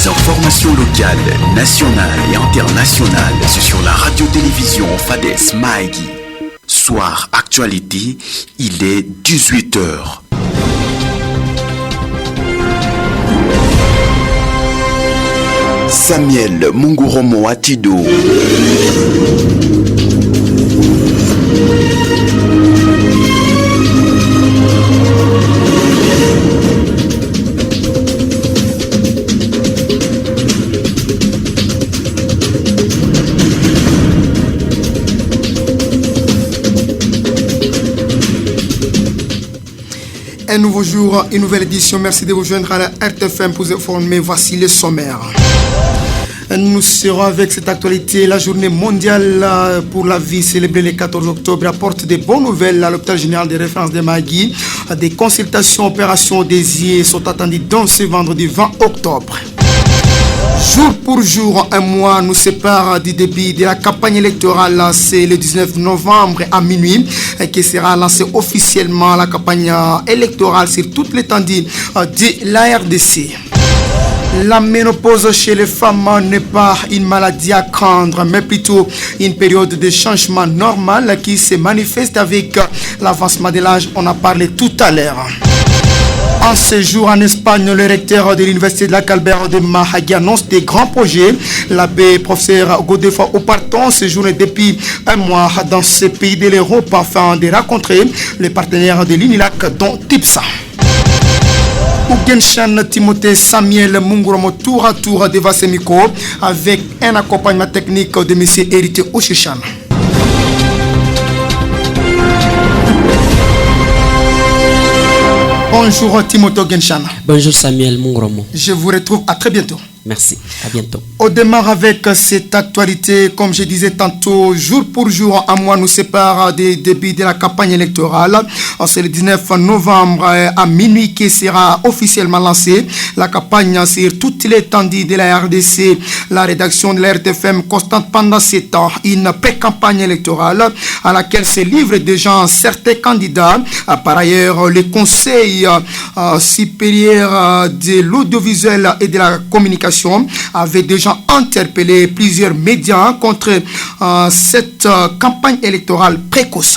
Les informations locales, nationales et internationales, c'est sur la radio-télévision Fadès Maïgui. Soir actualité, il est 18h. Samuel Munguromo Atido. Un nouveau jour, une nouvelle édition. Merci de vous joindre à la RTFM pour vous informer. Voici les sommaires. Nous serons avec cette actualité. La journée mondiale pour la vie célébrée le 14 octobre apporte des bonnes nouvelles à l'hôpital général de référence de Maïgui. Des consultations, opérations désirées sont attendues dans ce vendredi 20 octobre. Jour pour jour, un mois nous sépare du début de la campagne électorale. C'est le 19 novembre à minuit qui sera lancée officiellement la campagne électorale sur toute l'étendue de la RDC. La ménopause chez les femmes n'est pas une maladie à craindre, mais plutôt une période de changement normal qui se manifeste avec l'avancement de l'âge. On a parlé tout à l'heure. En séjour en Espagne, le recteur de l'université de la Calbert de Mahagui annonce des grands projets. L'abbé professeur Godefroid Auparton séjourne depuis un mois dans ce pays de l'Europe afin de rencontrer les partenaires de l'UNILAC dont TIPSA. Ougenshan Timothée Samuel Munguromo tour à tour devant ce micro avec un accompagnement technique de M. Héritier Oshichan. Bonjour Timothée Ougenshan. Bonjour Samuel Munguromo. Je vous retrouve à très bientôt. Merci, à bientôt. On démarre avec cette actualité, comme je disais tantôt, jour pour jour, un mois nous sépare des débuts de la campagne électorale. C'est le 19 novembre à minuit qui sera officiellement lancée. La campagne sur toute l'étendue de la RDC, la rédaction de la RTFM constate pendant 7 ans une pré-campagne électorale à laquelle se livrent déjà certains candidats. Par ailleurs, le Conseil supérieur de l'audiovisuel et de la communication avait déjà interpellé plusieurs médias contre cette campagne électorale précoce.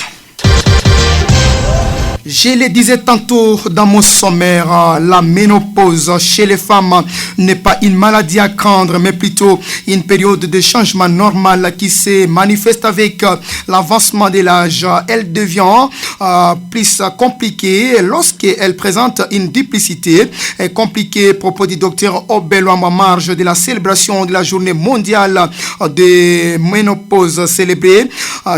Je le disais tantôt dans mon sommaire, la ménopause chez les femmes n'est pas une maladie à craindre, mais plutôt une période de changement normal qui se manifeste avec l'avancement de l'âge. Elle devient plus compliquée lorsqu'elle présente une duplicité compliquée. Propos du docteur Obelwamba à marge de la célébration de la journée mondiale de ménopause célébrée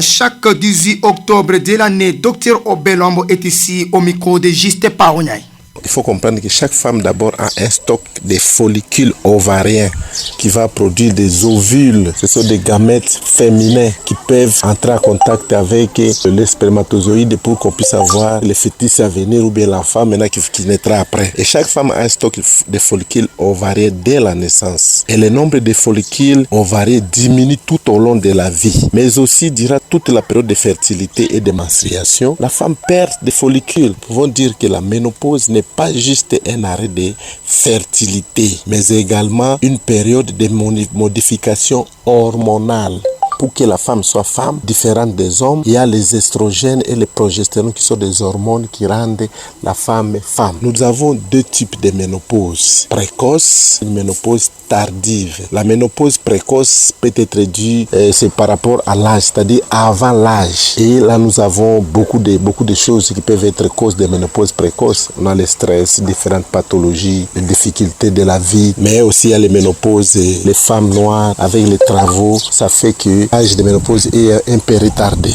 chaque 18 octobre de l'année. Docteur Obelwamba est ici au micro de Juste Paouniaï. Il faut comprendre que chaque femme d'abord a un stock de follicules ovariens qui va produire des ovules. Ce sont des gamètes féminins qui peuvent entrer en contact avec les spermatozoïdes pour qu'on puisse avoir le fœtus à venir ou bien l'enfant maintenant qui naîtra après. Et chaque femme a un stock de follicules ovariens dès la naissance. Et le nombre de follicules ovariens diminue tout au long de la vie. Mais aussi durant toute la période de fertilité et de menstruation, la femme perd des follicules. Nous pouvons dire que la ménopause n'est pas juste un arrêt de fertilité, mais également une période de modification hormonale. Pour que la femme soit femme, différente des hommes, il y a les estrogènes et les progestérone qui sont des hormones qui rendent la femme femme. Nous avons deux types de ménopause. Précoce, une ménopause tardive. La ménopause précoce peut être due, c'est par rapport à l'âge, c'est-à-dire avant l'âge. Et là, nous avons beaucoup de choses qui peuvent être cause de ménopause précoce. On a le stress, différentes pathologies, les difficultés de la vie, mais aussi il y a les ménopauses, les femmes noires avec les travaux, ça fait que l'âge de ménopause est un peu retardé.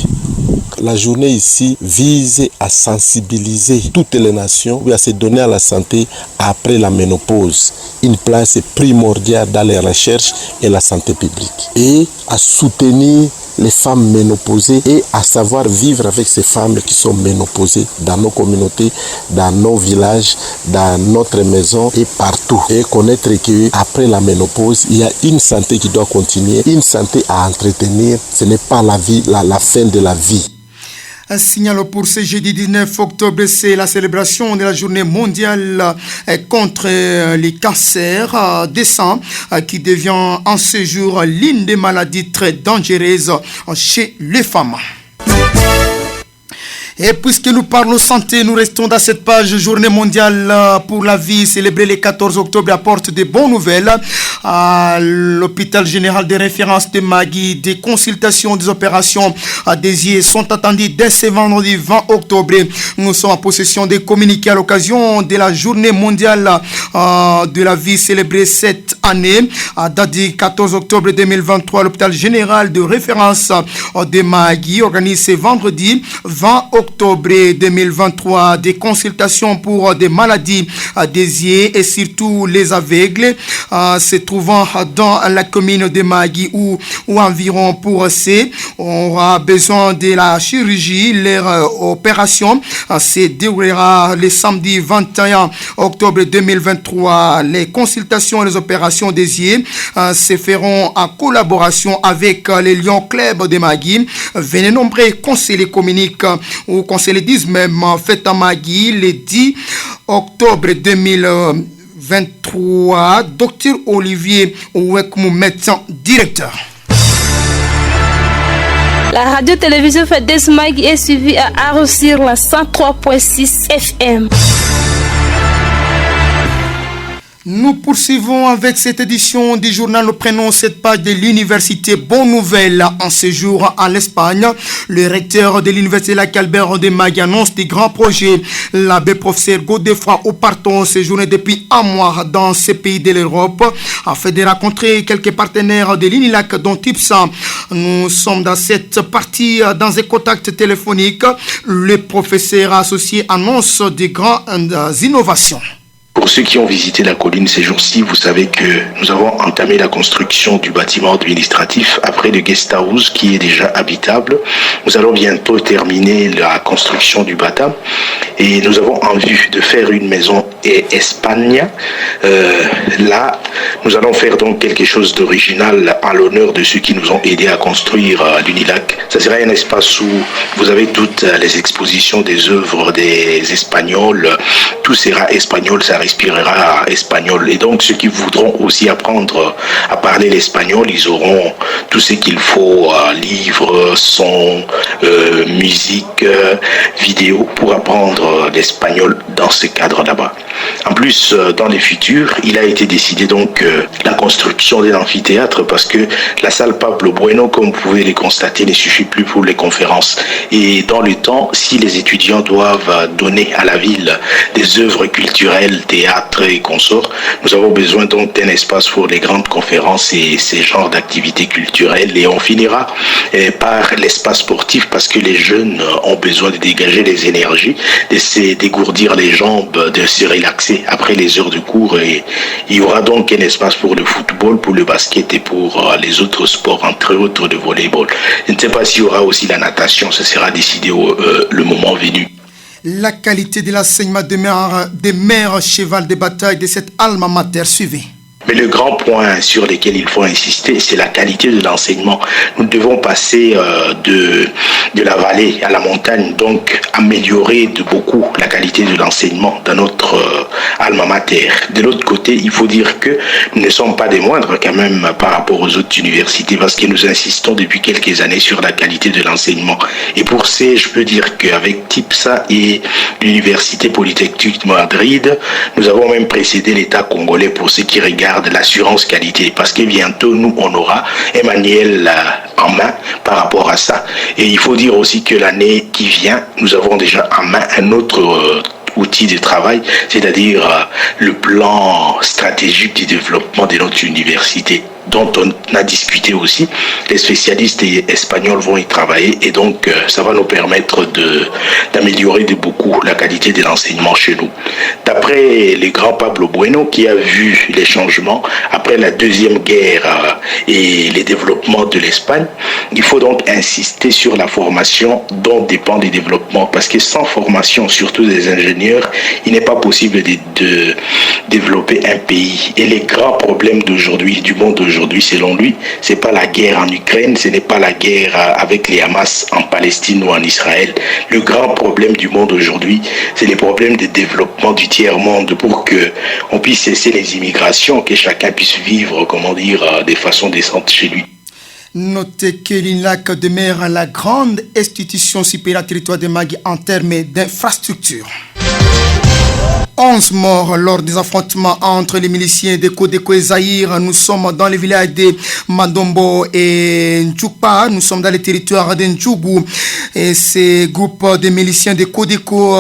La journée ici vise à sensibiliser toutes les nations et à se donner à la santé après la ménopause. Une place primordiale dans les recherches et la santé publique. Et à soutenir les femmes ménopausées et à savoir vivre avec ces femmes qui sont ménopausées dans nos communautés, dans nos villages, dans notre maison et partout. Et connaître qu'après la ménopause, il y a une santé qui doit continuer, une santé à entretenir. Ce n'est pas la vie, la fin de la vie. Signalons pour ce jeudi 19 octobre, c'est la célébration de la journée mondiale contre les cancers des seins qui devient en ce jour l'une des maladies très dangereuses chez les femmes. Et puisque nous parlons santé, nous restons dans cette page journée mondiale pour la vie célébrée le 14 octobre apporte de bonnes nouvelles. À l'hôpital général de référence de Magui, des consultations, des opérations des yeux sont attendues dès ce vendredi 20 octobre. Nous sommes en possession des communiqués à l'occasion de la journée mondiale de la vie célébrée cette année. À date du 14 octobre 2023, l'hôpital général de référence de Magui organise ce vendredi 20 octobre 2023 des consultations pour des maladies des yeux et surtout les aveugles se trouvant dans la commune de Magui ou environ pour ces on aura besoin de la chirurgie. Leur opération se déroulera le samedi 21 octobre 2023. Les consultations et les opérations des yeux se feront en collaboration avec les Lions Club de Magui. Venez nombreux, conseillers communiquent ou conseillers disent même fête à Magui le 10 octobre 2023. Dr Olivier Ouekmou, médecin directeur. La radio-télévision FADES Magui est suivie à Arrosir la 103.6 FM. Nous poursuivons avec cette édition du journal. Nous prenons cette page de l'université. Bonne nouvelle en séjour en Espagne. Le recteur de l'université La Calbert de Magui annonce des grands projets. L'abbé professeur Godefroy Oparton séjourné depuis un mois dans ces pays de l'Europe afin de rencontrer quelques partenaires de l'INILAC dont TIPSA. Nous sommes dans cette partie dans un contact téléphonique. Le professeur associé annonce des grandes innovations. Pour ceux qui ont visité la colline ces jours-ci, vous savez que nous avons entamé la construction du bâtiment administratif après le guest house qui est déjà habitable. Nous allons bientôt terminer la construction du bâtiment et nous avons en vue de faire une maison Espagne. Là, nous allons faire donc quelque chose d'original à l'honneur de ceux qui nous ont aidés à construire l'Unilac. Ça sera un espace où vous avez toutes les expositions des œuvres des Espagnols. Tout sera espagnol, ça respirera espagnol. Et donc, ceux qui voudront aussi apprendre à parler l'espagnol, ils auront tout ce qu'il faut, livres, sons, musique, vidéo, pour apprendre l'espagnol dans ce cadre là-bas. En plus, dans les futurs, il a été décidé donc la construction d'un amphithéâtre parce que la salle Pablo Bueno, comme vous pouvez le constater, ne suffit plus pour les conférences. Et dans le temps, si les étudiants doivent donner à la ville des œuvres culturelles, théâtre et consorts, nous avons besoin donc d'un espace pour les grandes conférences et ces genres d'activités culturelles. Et on finira par l'espace sportif parce que les jeunes ont besoin de dégager les énergies, de se dégourdir les jambes, de se relaxer après les heures de cours. Et il y aura donc un espace pour le football, pour le basket et pour les autres sports, entre autres de volleyball. Je ne sais pas s'il y aura aussi la natation, ce sera décidé le moment venu. La qualité de l'enseignement demeure cheval de bataille de cette alma mater. Suivez. Mais le grand point sur lequel il faut insister, c'est la qualité de l'enseignement. Nous devons passer de la vallée à la montagne, donc améliorer de beaucoup la qualité de l'enseignement dans notre alma mater. De l'autre côté, il faut dire que nous ne sommes pas des moindres quand même par rapport aux autres universités parce que nous insistons depuis quelques années sur la qualité de l'enseignement. Et pour ça, je peux dire qu'avec TIPSA et l'Université Polytechnique de Madrid, nous avons même précédé l'État congolais pour ce qui regarde de l'assurance qualité parce que bientôt nous on aura un manuel en main par rapport à ça. Et il faut dire aussi que l'année qui vient, nous avons déjà en main un autre outil de travail, c'est-à-dire le plan stratégique du développement de notre université dont on a discuté aussi. Les spécialistes espagnols vont y travailler et donc ça va nous permettre d'améliorer de beaucoup la qualité de l'enseignement chez nous. D'après le grand Pablo Bueno qui a vu les changements après la Deuxième Guerre et les développements de l'Espagne, il faut donc insister sur la formation dont dépend le développement parce que sans formation, surtout des ingénieurs, il n'est pas possible de développer un pays. Et les grands problèmes d'aujourd'hui, du monde d'aujourd'hui, aujourd'hui, selon lui, c'est pas la guerre en Ukraine, ce n'est pas la guerre avec les Hamas en Palestine ou en Israël. Le grand problème du monde aujourd'hui, c'est les problèmes de développement du tiers-monde pour que on puisse cesser les immigrations, que chacun puisse vivre, de façon décente chez lui. Notez que l'INLAC demeure la grande institution supérieure du territoire de Magui en termes d'infrastructure. 11 morts lors des affrontements entre les miliciens de Kodeko et Zahir. Nous sommes dans les villages de Madombo et Ndjoupa. Nous sommes dans les territoires de Ndjougou. Et ces groupes de miliciens de Kodeko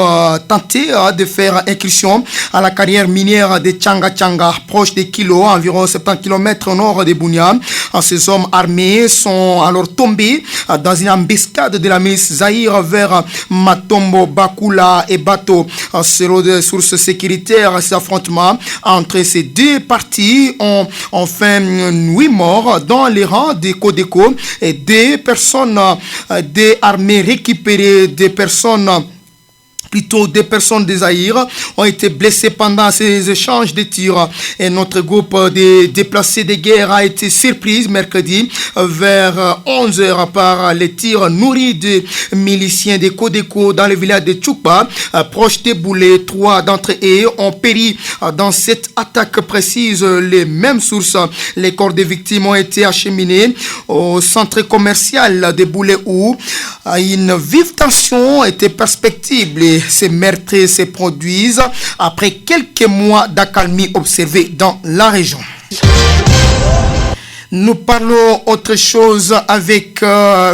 tentaient de faire incursion à la carrière minière de Tchanga Tchanga, proche de Kilo, environ 70 km au nord de Bounia. Ces hommes armés sont alors tombés dans une embuscade de la milice Zahir vers Matombo, Bakula et Bato. Selon des sources sécuritaires, ces affrontements entre ces deux parties ont fait 8 morts dans les rangs des Kodeko et des personnes des armées récupérées, des personnes des Zahir ont été blessées pendant ces échanges de tirs. Et notre groupe de déplacés de guerre a été surpris mercredi vers 11h par les tirs nourris de miliciens de Kodeko dans le village de Tchoupa, proche de Boulé. 3 d'entre eux ont péri dans cette attaque précise. Les mêmes sources, les corps des victimes ont été acheminés au centre commercial de Boulé où une vive tension était perspective. Ces meurtres se produisent après quelques mois d'accalmie observée dans la région. Nous parlons autre chose avec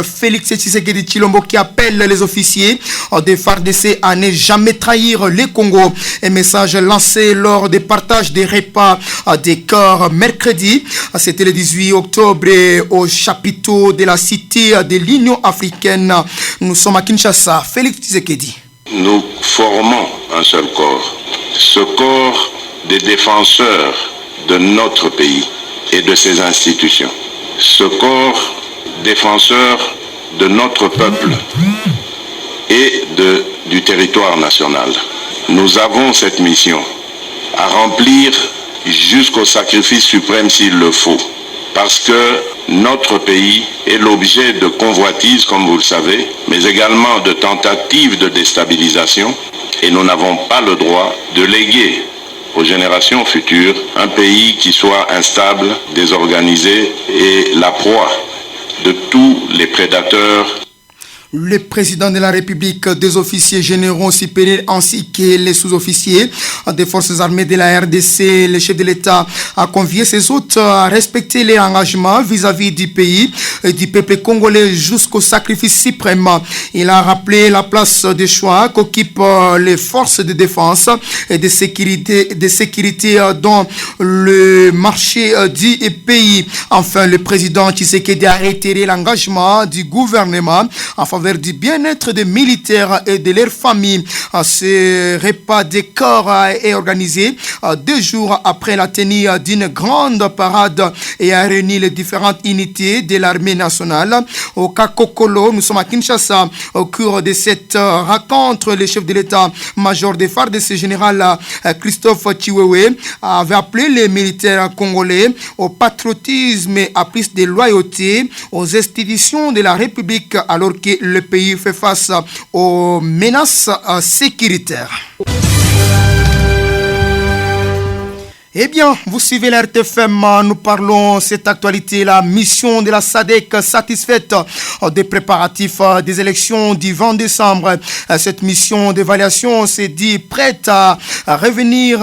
Félix Tshisekedi Tshilombo qui appelle les officiers des FARDC à ne jamais trahir le Congo. Un message lancé lors des partages des repas des corps mercredi. C'était le 18 octobre au chapiteau de la cité de l'Union africaine. Nous sommes à Kinshasa. Félix Tshisekedi. Nous formons un seul corps. Ce corps des défenseurs de notre pays et de ses institutions. Ce corps défenseur de notre peuple et du territoire national. Nous avons cette mission à remplir jusqu'au sacrifice suprême s'il le faut, parce que notre pays est l'objet de convoitises, comme vous le savez, mais également de tentatives de déstabilisation, et nous n'avons pas le droit de léguer aux générations futures un pays qui soit instable, désorganisé et la proie de tous les prédateurs. Le président de la République, des officiers généraux supérieurs ainsi que les sous-officiers des forces armées de la RDC, le chef de l'État a convié ses hôtes à respecter les engagements vis-à-vis du pays et du peuple congolais jusqu'au sacrifice suprême. Il a rappelé la place de choix qu'occupent les forces de défense et de sécurité dans le marché du pays. Enfin, le président Tshisekedi a réitéré l'engagement du gouvernement en faveur du bien-être des militaires et de leurs familles. Ce repas de corps est organisé 2 jours après la tenue d'une grande parade et a réuni les différentes unités de l'armée nationale. Au Kakokolo, nous sommes à Kinshasa. Au cours de cette rencontre, le chef de l'état-major des FARDC, général Christophe Chiwewe, avait appelé les militaires congolais au patriotisme et à plus de loyauté aux institutions de la République alors que le pays fait face aux menaces sécuritaires. Eh bien, vous suivez la RTFM, nous parlons de cette actualité, la mission de la SADC satisfaite des préparatifs des élections du 20 décembre. Cette mission d'évaluation s'est dit prête à revenir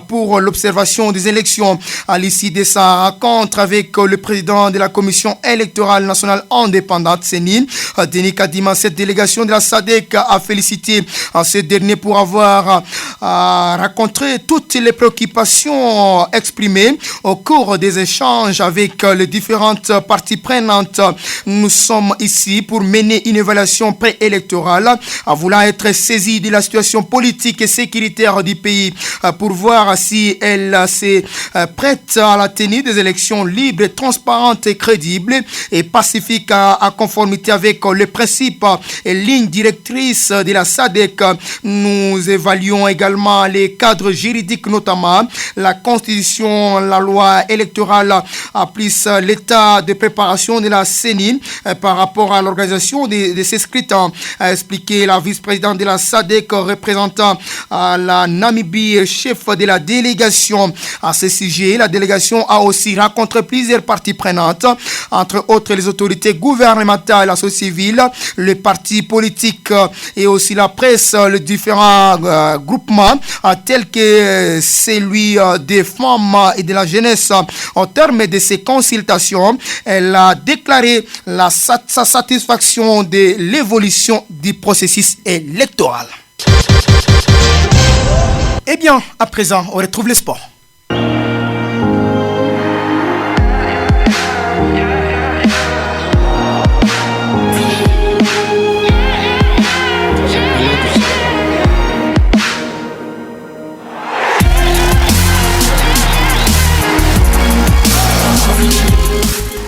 pour l'observation des élections à l'issue de sa rencontre avec le président de la commission électorale nationale indépendante, CENI, Denis Kadima. Cette délégation de la SADC a félicité ce dernier pour avoir rencontré toutes les préoccupations exprimées au cours des échanges avec les différentes parties prenantes. Nous sommes ici pour mener une évaluation préélectorale, voulant être saisie de la situation politique et sécuritaire du pays pour voir si elle s'est prête à la tenue des élections libres, transparentes et crédibles et pacifiques à conformité avec les principes et lignes directrices de la SADC. Nous évaluons également les cadres juridiques, notamment la Constitution, la loi électorale, plus l'état de préparation de la CENI par rapport à l'organisation de ces scrutins, a expliqué la vice-présidente de la SADC représentant la Namibie, chef de la délégation. À ce sujet, la délégation a aussi rencontré plusieurs parties prenantes, entre autres les autorités gouvernementales, la société civile, les partis politiques et aussi la presse, les différents groupements tels que celui des femmes et de la jeunesse. Au terme de ces consultations, elle a déclaré sa satisfaction de l'évolution du processus électoral. Eh bien, à présent, on retrouve le sport.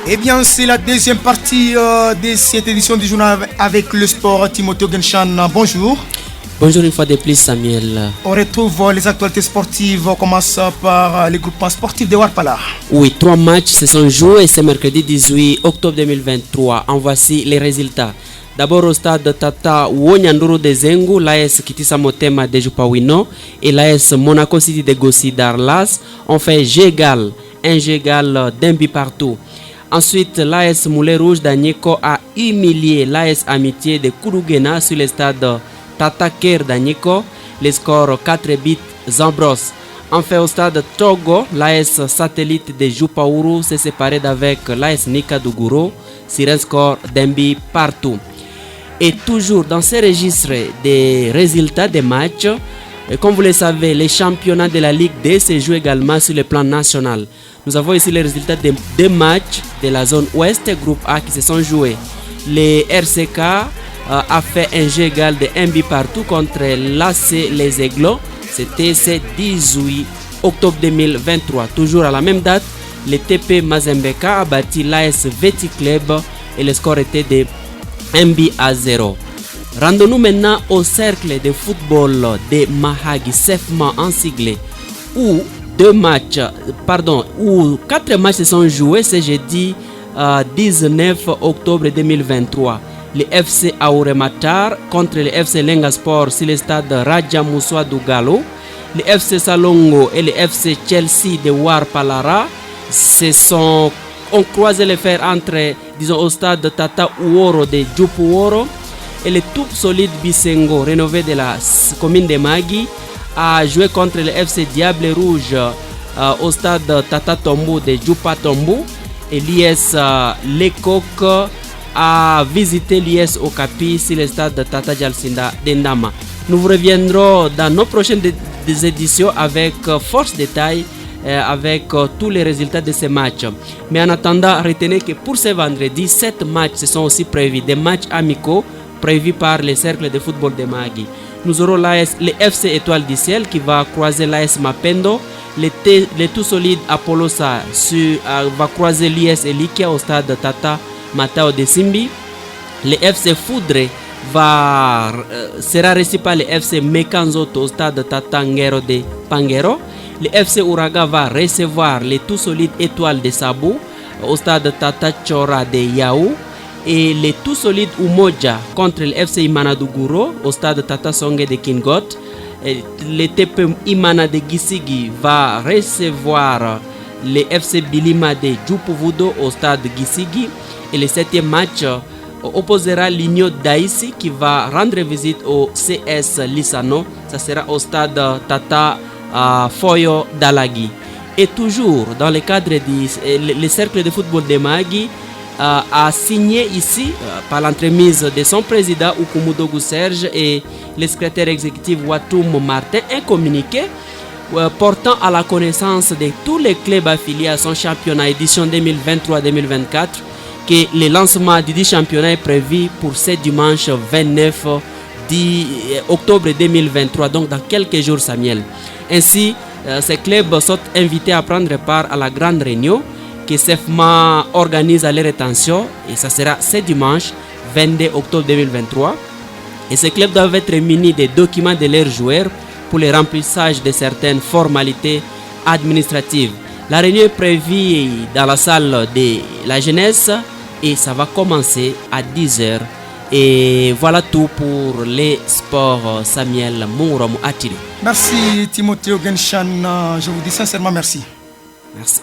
Eh bien, c'est la deuxième partie de cette édition du journal avec le sport. Timothée Genshan, bonjour. Bonjour une fois de plus, Samuel. On retrouve les actualités sportives. On commence par les groupements sportifs de Warpala. Oui, 3 matchs se sont joués ce mercredi 18 octobre 2023. En voici les résultats. D'abord au stade Tata Wonyanduru de Zengu, l'AS Kitisa Motema de Jupawino et l'AS Monaco City de Gossi d'Arlas ont fait jeu égal, un jeu égal d'un but partout. Ensuite, l'AS Moulin Rouge d'Anyeko a humilié l'AS Amitié de Kourougena sur le stade Tata Ker d'Anyeko. Les scores 4 buts Zambros. Enfin, au stade Togo, l'AS Satellite de Jupaourou s'est séparé d'avec l'AS Nika Dougouro sur un score d'un but partout. Et toujours dans ces registres des résultats des matchs, comme vous le savez, les championnats de la Ligue D se jouent également sur le plan national. Nous avons ici les résultats des 2 matchs de la zone ouest, groupe A, qui se sont joués. Les RCK a fait un jeu égal de 1 but partout contre l'AC Les Aiglots. C'était ce 18 octobre 2023. Toujours à la même date, le TP Mazembeka a battu l'AS Veti Club et le score était de 1 but à 0. Rendons-nous maintenant au cercle de football de Mahagi, Sefma en siglé, où 4 matchs se sont joués ce jeudi 19 octobre 2023. Le FC Aurematar contre le FC Lengasport sur le stade Raja Moussa Dougalo. Le FC Salongo et le FC Chelsea de Warpalara ont croisé les fers entre, au stade Tata Uoro de Djupuoro. Et le tout solide Bisengo, rénové de la commune de Magui, a joué contre le FC Diable Rouge au stade Tata Tombo de Djupa Tombo. Et l'IS Lekok a visité l'IS Okapi sur le stade Tata Jalsinda d'Endama. Nous vous reviendrons dans nos prochaines éditions avec force détail, avec tous les résultats de ces matchs. Mais en attendant, retenez que pour ce vendredi, 7 matchs se sont aussi prévus, des matchs amicaux prévus par les cercles de football de Magui. Nous aurons le FC Étoile du Ciel qui va croiser l'AS Mapendo. Le tout solide Apollosa va croiser l'IS Elikia au stade Tata Matao de Simbi. Le FC Foudre sera reçu par le FC Mekanzoto au stade Tata Ngero de Pangero. Le FC Uraga va recevoir le tout solide Étoile de Sabou au stade Tata Chora de Yaou. Et le tout solide Umoja contre le FC Imana Dougouro au stade Tata Songe de Kingot. Le TP Imana de Gisigi va recevoir le FC Bilima de Djupuvudo au stade Gisigi. Et le 7e match opposera l'Union d'Aïssi qui va rendre visite au CS Lissano. Ça sera au stade Tata Foyo d'Alagi. Et toujours dans le cadre du cercle de football de Magui, a signé ici, par l'entremise de son président Oukoumoudogou Serge et le secrétaire exécutif Watoum Martin, un communiqué portant à la connaissance de tous les clubs affiliés à son championnat édition 2023-2024 que le lancement du dit championnat est prévu pour ce dimanche 29 octobre 2023, donc dans quelques jours, Samuel. Ainsi, ces clubs sont invités à prendre part à la grande réunion que CEFMA organise à leur rétention, et ça sera ce dimanche 22 octobre 2023. Et ces clubs doivent être munis des documents de leurs joueurs pour le remplissage de certaines formalités administrative. La réunion est prévue dans la salle de la jeunesse et ça va commencer à 10h. Et voilà tout pour les sports. Samuel Mourom Atili. Merci Timothée Genshan, je vous dis sincèrement merci. Merci.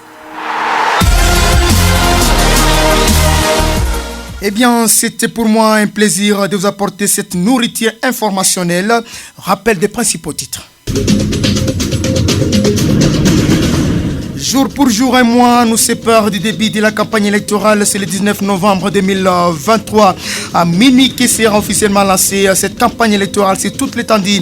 Eh bien, c'était pour moi un plaisir de vous apporter cette nourriture informationnelle. Rappel des principaux titres. Jour pour jour, un mois nous sépare du début de la campagne électorale. C'est le 19 novembre 2023 à minuit qui sera officiellement lancée cette campagne électorale. C'est toute l'étendue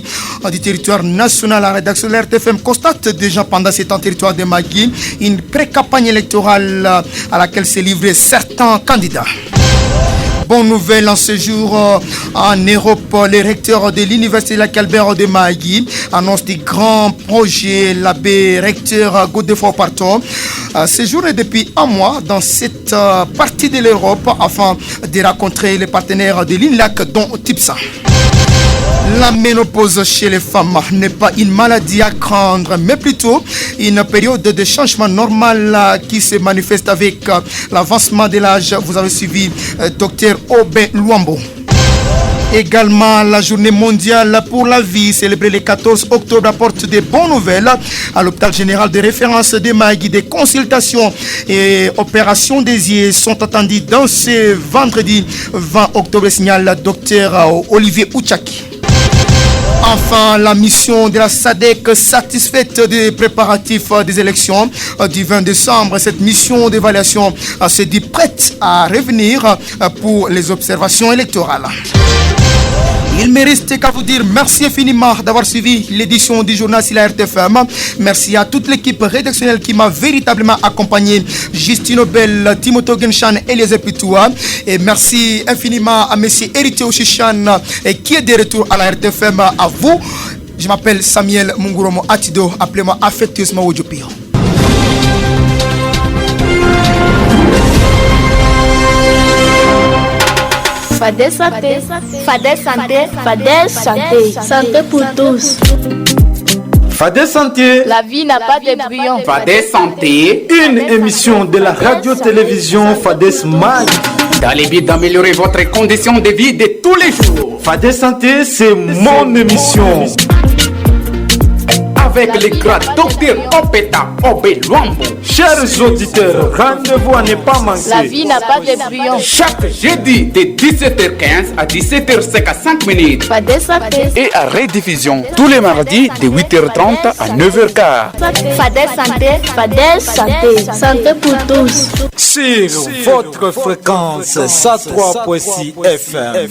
du territoire national. La rédaction de l'RTFM constate déjà pendant ces temps territoire de Magui une pré-campagne électorale à laquelle s'est livré certains candidats. Bonne nouvelle en ce jour en Europe, les recteurs de l'université de la Calbert de Magui annoncent des grands projets. L'abbé recteur Godefroid Parton séjourne depuis un mois dans cette partie de l'Europe afin de rencontrer les partenaires de l'INLAC dont TIPSA. La ménopause chez les femmes n'est pas une maladie à craindre, mais plutôt une période de changement normal qui se manifeste avec l'avancement de l'âge. Vous avez suivi Dr Obé Luambo. Également, la journée mondiale pour la vie, célébrée le 14 octobre, apporte des bonnes nouvelles. À l'hôpital général de référence de Magui, des consultations et opérations dédiées sont attendues dans ce vendredi 20 octobre, signale Dr Olivier Ouchaki. Enfin, la mission de la SADC satisfaite des préparatifs des élections du 20 décembre. Cette mission d'évaluation se dit prête à revenir pour les observations électorales. Il me reste qu'à vous dire merci infiniment d'avoir suivi l'édition du journal sur la RTFM. Merci à toute l'équipe rédactionnelle qui m'a véritablement accompagné. Justine Obel, Timothée Genshan et les Epitoua. Et merci infiniment à M. Héritier Oshichan qui est de retour à la RTFM. À vous, je m'appelle Samuel Munguromo Atido. Appelez-moi affectueusement Ojopio. Fadès santé, Fadès santé, Fadès santé, santé pour tous. Fadès santé, la vie n'a pas de brouillon. Fadès santé, une émission de la radio-télévision Fadès Mag. Dans le but d'améliorer votre condition de vie de tous les jours. Fadès santé, c'est mon émission. Avec le grand docteur Opeta Obé Luambo. Chers auditeurs, rendez-vous à ne pas manquer. La vie n'a pas de brouillon. Chaque jeudi de 17h15 à 17h55 minutes. Fadès santé. Et à rediffusion tous les mardis de 8h30 à 9h15. Fadès santé, Fadès santé, santé pour tous. Sur votre fréquence 103.6 FM.